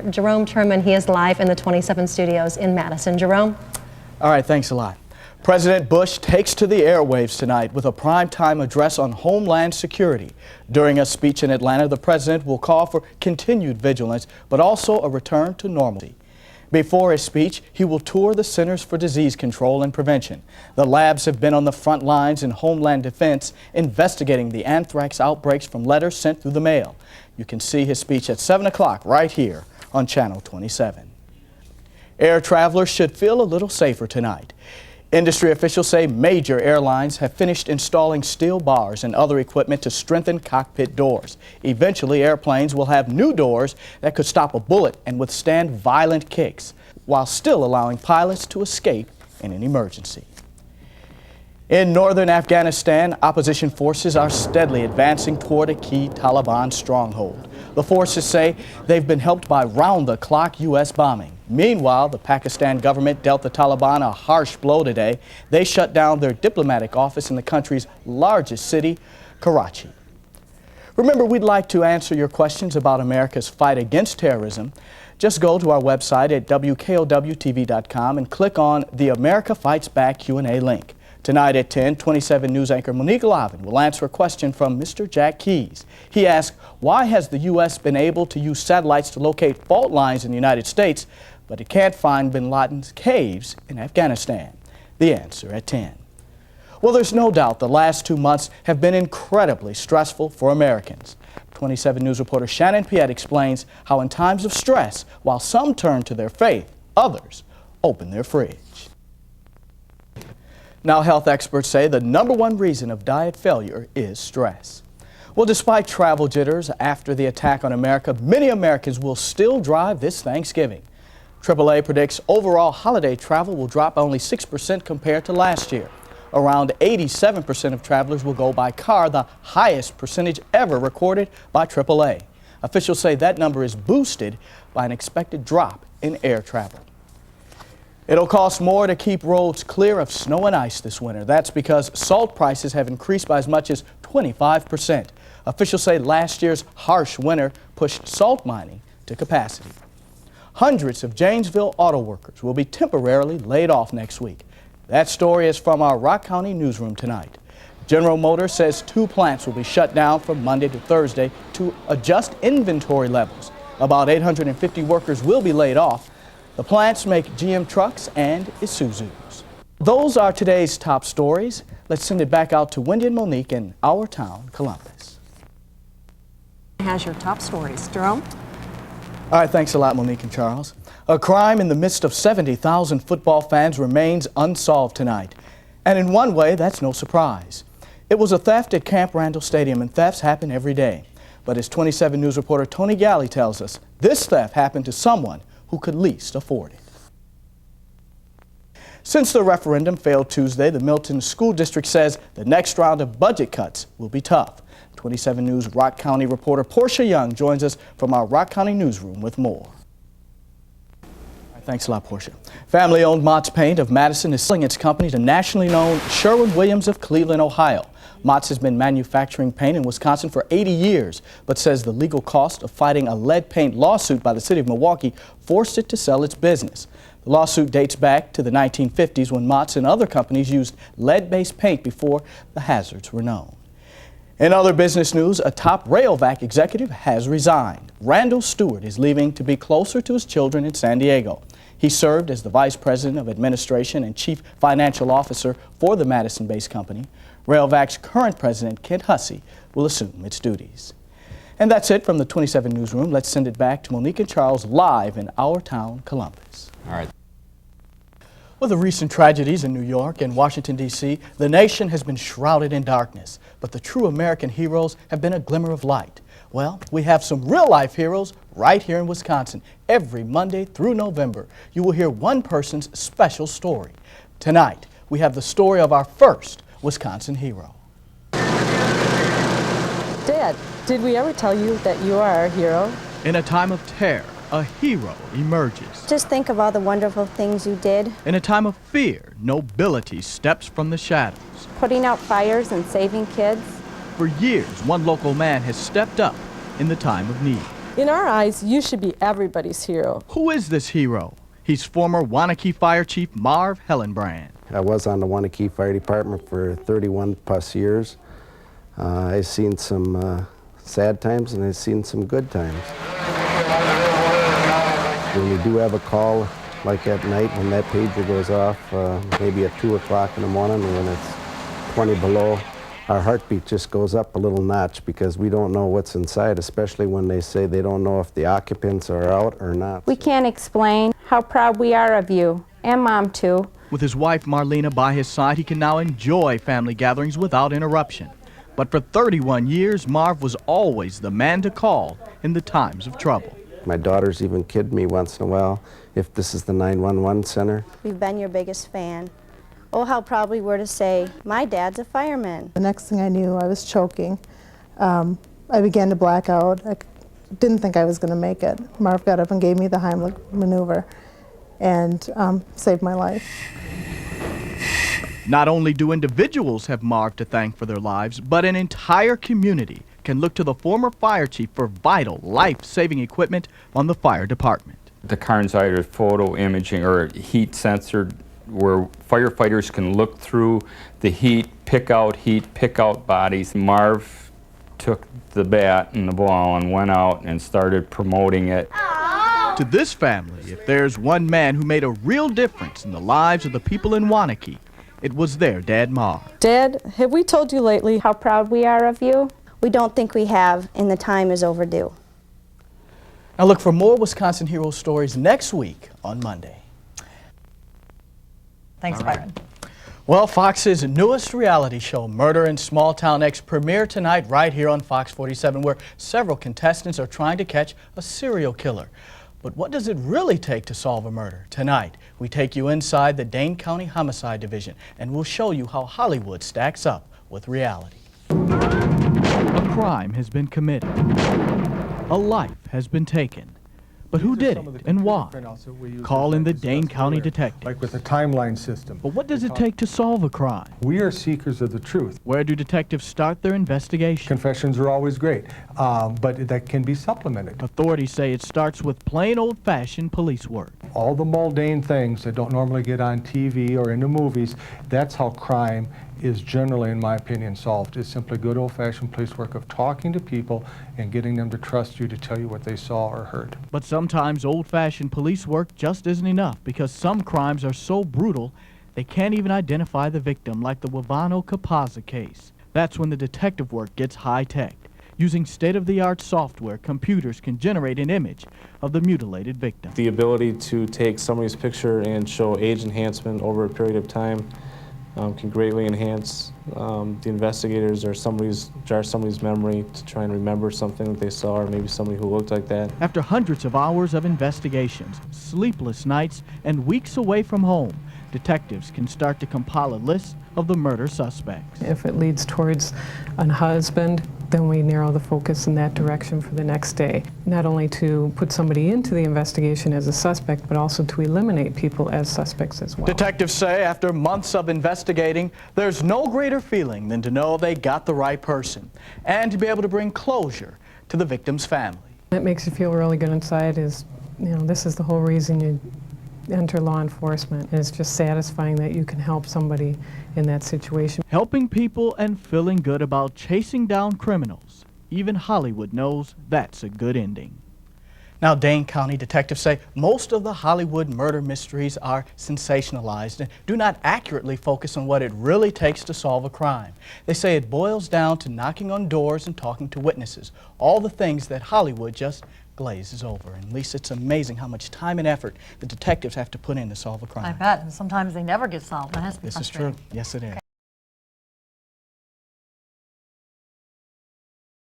Jerome Turman. He is live in the 27 studios in Madison. Jerome? All right, thanks a lot. President Bush takes to the airwaves tonight with a primetime address on Homeland Security. During a speech in Atlanta, the president will call for continued vigilance, but also a return to normalcy. Before his speech, he will tour the Centers for Disease Control and Prevention. The labs have been on the front lines in Homeland Defense investigating the anthrax outbreaks from letters sent through the mail. You can see his speech at 7 o'clock right here on Channel 27. Air travelers should feel a little safer tonight. Industry officials say major airlines have finished installing steel bars and other equipment to strengthen cockpit doors. Eventually, airplanes will have new doors that could stop a bullet and withstand violent kicks, while still allowing pilots to escape in an emergency. In northern Afghanistan, opposition forces are steadily advancing toward a key Taliban stronghold. The forces say they've been helped by round-the-clock U.S. bombing. Meanwhile, the Pakistan government dealt the Taliban a harsh blow today. They shut down their diplomatic office in the country's largest city, Karachi. Remember, we'd like to answer your questions about America's fight against terrorism. Just go to our website at WKOWTV.com and click on the America Fights Back Q&A link. Tonight at 10, 27 News anchor Monique Lavin will answer a question from Mr. Jack Keys. He asked, why has the U.S. been able to use satellites to locate fault lines in the United States, but it can't find bin Laden's caves in Afghanistan? The answer at 10. Well, there's no doubt the last 2 months have been incredibly stressful for Americans. 27 News reporter Shannon Piet explains how in times of stress, while some turn to their faith, others open their fridge. Now, health experts say the #1 reason of diet failure is stress. Well, despite travel jitters after the attack on America, many Americans will still drive this Thanksgiving. AAA predicts overall holiday travel will drop only 6% compared to last year. Around 87% of travelers will go by car, the highest percentage ever recorded by AAA. Officials say that number is boosted by an expected drop in air travel. It'll cost more to keep roads clear of snow and ice this winter. That's because salt prices have increased by as much as 25%. Officials say last year's harsh winter pushed salt mining to capacity. Hundreds of Janesville auto workers will be temporarily laid off next week. That story is from our Rock County newsroom tonight. General Motors says 2 plants will be shut down from Monday to Thursday to adjust inventory levels. About 850 workers will be laid off. The plants make GM trucks and Isuzus. Those are today's top stories. Let's send it back out to Wendy and Monique in our town, Columbus. Has your top stories. Jerome? All right, thanks a lot, Monique and Charles. A crime in the midst of 70,000 football fans remains unsolved tonight. And in one way, that's no surprise. It was a theft at Camp Randall Stadium, and thefts happen every day. But as 27 News reporter Tony Galley tells us, this theft happened to someone who could least afford it. Since the referendum failed Tuesday, the Milton School District says the next round of budget cuts will be tough. 27 News Rock County reporter Portia Young joins us from our Rock County newsroom with more. Thanks a lot, Portia. Family-owned Mott's Paint of Madison is selling its company to nationally known Sherwin-Williams of Cleveland, Ohio. Mott's has been manufacturing paint in Wisconsin for 80 years, but says the legal cost of fighting a lead paint lawsuit by the city of Milwaukee forced it to sell its business. The lawsuit dates back to the 1950s when Mott's and other companies used lead-based paint before the hazards were known. In other business news, a top Rayovac executive has resigned. Randall Stewart is leaving to be closer to his children in San Diego. He served as the Vice President of Administration and Chief Financial Officer for the Madison-based company. Rayovac's current president, Kent Hussey, will assume its duties. And that's it from the 27 Newsroom. Let's send it back to Monique and Charles live in our town, Columbus. All right. With the recent tragedies in New York and Washington, D.C., the nation has been shrouded in darkness. But the true American heroes have been a glimmer of light. Well, we have some real-life heroes right here in Wisconsin. Every Monday through November, you will hear one person's special story. Tonight, we have the story of our first Wisconsin hero. Dad, did we ever tell you that you are our hero? In a time of terror, a hero emerges. Just think of all the wonderful things you did. In a time of fear, nobility steps from the shadows. Putting out fires and saving kids. For years, one local man has stepped up in the time of need. In our eyes, you should be everybody's hero. Who is this hero? He's former Waunakee Fire Chief Marv Hellenbrand. I was on the Waunakee Fire Department for 31 plus years. I've seen some sad times and I've seen some good times. When you do have a call, like at night when that pager goes off, maybe at 2 o'clock in the morning when it's 20 below, our heartbeat just goes up a little notch because we don't know what's inside, especially when they say they don't know if the occupants are out or not. We can't explain how proud we are of you, and Mom too. With his wife Marlena by his side, he can now enjoy family gatherings without interruption. But for 31 years, Marv was always the man to call in the times of trouble. My daughters even kid me once in a while if this is the 911 center. We've been your biggest fan. Oh, how proud we were to say, my dad's a fireman. The next thing I knew, I was choking. I began to black out. I didn't think I was going to make it. Marv got up and gave me the Heimlich maneuver and saved my life. Not only do individuals have Marv to thank for their lives, but an entire community can look to the former fire chief for vital, life-saving equipment on the fire department. The Carnsider photo imaging or heat sensor where firefighters can look through the heat, pick out bodies. Marv took the bat and the ball and went out and started promoting it. To this family, if there's one man who made a real difference in the lives of the people in Waunakee, it was their dad, Marv. Dad, have we told you lately How proud we are of you? We don't think we have, and the time is overdue. Now look for more Wisconsin Hero stories next week on Monday. Thanks, Byron. Well, Fox's newest reality show, Murder in Small Town X, premiere tonight right here on Fox 47, where several contestants are trying to catch a serial killer. But what does it really take to solve a murder? Tonight, we take you inside the Dane County Homicide Division, and we'll show you how Hollywood stacks up with reality. A crime has been committed. A life has been taken. But who did it and why? Call in the Dane County detective. Like with a timeline system. But what does it take to solve a crime? We are seekers of the truth. Where do detectives start their investigation? Confessions are always great, but that can be supplemented. Authorities say it starts with plain old-fashioned police work. All the mundane things that don't normally get on TV or in the movies, that's how crime is generally, in my opinion, solved. It's simply good old-fashioned police work of talking to people and getting them to trust you to tell you what they saw or heard. But sometimes old-fashioned police work just isn't enough because some crimes are so brutal they can't even identify the victim, like the Wavano Capaza case. That's when the detective work gets high-tech. Using state-of-the-art software, computers can generate an image of the mutilated victim. The ability to take somebody's picture and show age enhancement over a period of time can greatly enhance the investigators or jar somebody's memory to try and remember something that they saw, or maybe somebody who looked like that. After hundreds of hours of investigations, sleepless nights, and weeks away from home, detectives can start to compile a list of the murder suspects. If it leads towards a husband, then we narrow the focus in that direction for the next day. Not only to put somebody into the investigation as a suspect, but also to eliminate people as suspects as well. Detectives say after months of investigating, there's no greater feeling than to know they got the right person and to be able to bring closure to the victim's family. What makes you feel really good inside is, this is the whole reason you enter law enforcement, and it's just satisfying that you can help somebody in that situation. Helping people and feeling good about chasing down criminals. Even Hollywood knows that's a good ending. Now, Dane County detectives say most of the Hollywood murder mysteries are sensationalized and do not accurately focus on what it really takes to solve a crime. They say it boils down to knocking on doors and talking to witnesses, all the things that Hollywood just glazes over. And Lisa, it's amazing how much time and effort the detectives have to put in to solve a crime. I bet, and sometimes they never get solved. That has to be This is frustrating. true. Yes, it is.